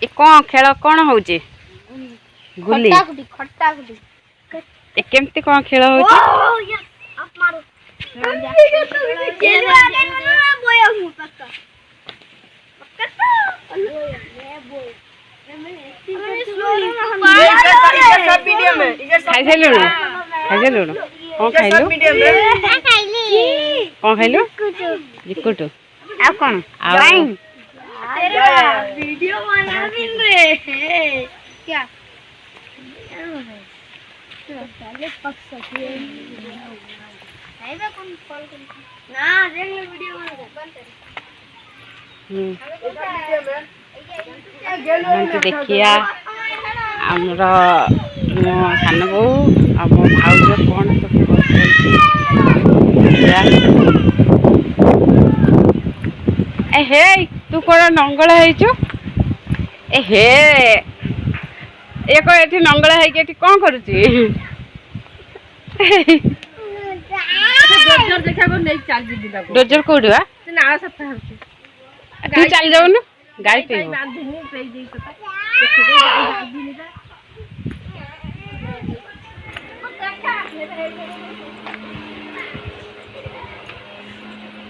ए कौन खेल कौन होचे गुल्ली खट्टा गुटी ए केमती कौन खेल होचे खाई साइलु कौन खाइलु कौन खाइलु बिस्कुट आ कौन वीडियो बना रे क्या पहले पक सके कौन कॉल ना देख ले वीडियो बंद कर देखिया आमर मो सान बो आम भाउज कौन सब ए हे तू कौन नंगला हेचु ए हे एक एठी नंगला है कि कौन करूची डोजर देखा को नहीं चल जी दिला डोजर कोडी बा से ना सप्ताह होची तू चल जाऊ न गाड़ी पे बांधिनी पे दे सता देखो गाड़ी बांधिनी ता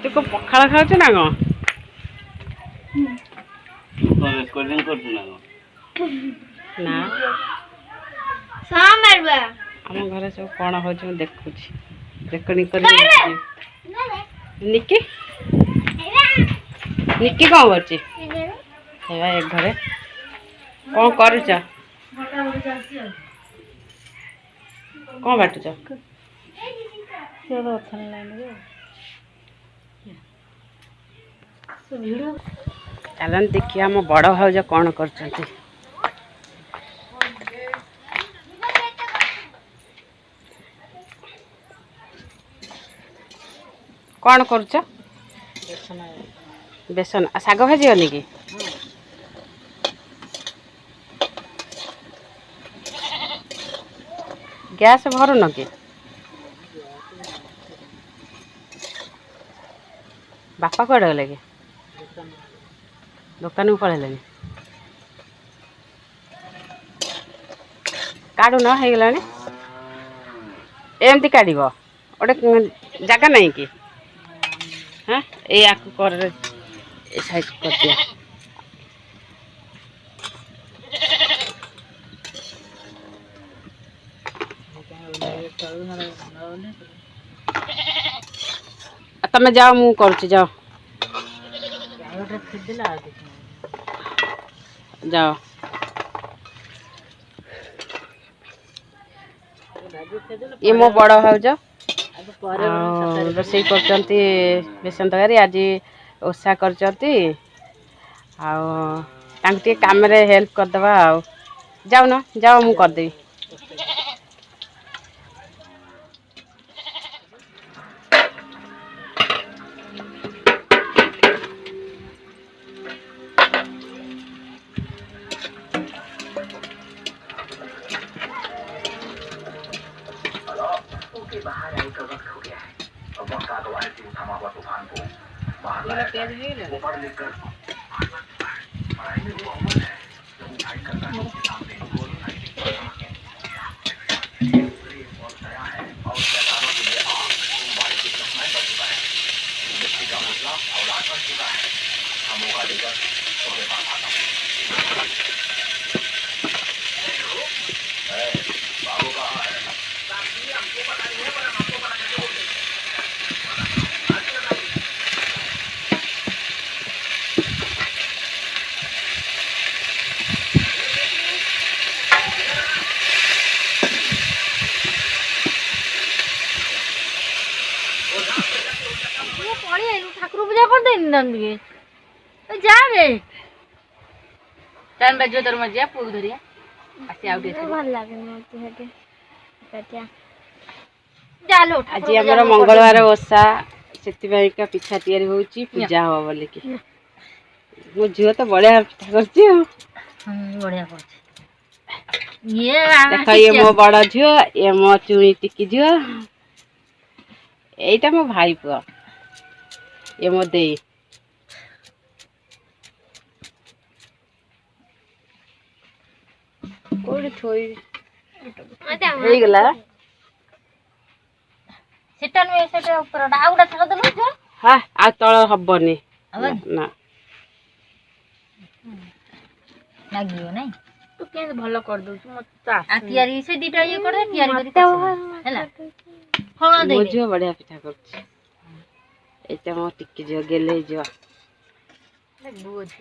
तू को पखाला खाउछ ना गो रिकॉर्डिंग करछ ना गो ना सामरबा हम घरे सब कोन हो छ देखुछि रेकर्डिंग कर निक्की निक्की कौन करछि हेबा एक घरे कौन करूछ कौन बाटुछ सेवा थन लाइन रे चलन देखिए हम बड़ भाउज कौन करछंती कौन करुछ बेसन साग भाजी कि गैस भरुन कि बापा कड़े गले कि दुकान को पड़े काढ़ न हो गला एमती काढ़ गोटे जगह नहीं कि हाँ ये कर साइज कर दिया तमें जाओ मु करुच्ची जाओ जाओ ये मो बड़ भाउज रोषे कर बेसन तरकारी आज ओषा कर काम हेल्प करदे जाओ न जाओ मु करदेवी बाहर आने का वक्त हो गया है और मौका तो आए थे थमा हुआ तूफान को बाहर लाया ऊपर लेकर पढ़ाई में वो अमल है जो उठाई करता है उसके सामने वो उठाई और दया है और शैतानों के लिए बारिश की घटनाएं बढ़ चुका है जिसकी का हौसला औलाद बढ़ चुका है हम मौका लेकर तुम्हारे पास आता हूँ बाबू कहाँ है हमको पता नहीं है पर हमको पता कैसे बोलते ठाकुर पूजा कर दे जा रे टाइम बाजो तोर मजिया पुग धरिया आसी आउटे भल लागे न हेटे कटिया चालो आज हमर मंगलवार ओसा सेति भाई का पिठा तैयारी होची पूजा हो बोले कि मो झियो तो बढ़िया पिठा करची बढ़िया करची ये देखो ये मो बड़ झियो ये मो चुई टिकी झियो एटा मो भाई पुआ ये मो देई कोड़ी थोई ହେଇଗଲା ସେଟା ନୁହେଁ ସେଟା ଉପରଟା ଆଉ ଗୋଟେ ଥାକ ଦେଲୁ ଝିଅ ହଁ ଆଉ ତଳ ହବନି ନା ଲାଗିବ ନାଇଁ ତୁ କେମିତି ଭଲ କରିଦଉଛୁ ମତେ ତିଆରି ସେ ଦିଟା ଇଏ କରିଦେ ତିଆରି କରି ହେଲା ଫଳ ମୋ ଦେଇ ଝିଅ ବଢିଆ ପିଠା କରୁଛି ଏଇଟା ମୋ ଟିକେ ଝିଅ ଗେଲେଇ ଝିଅ ବୁଝ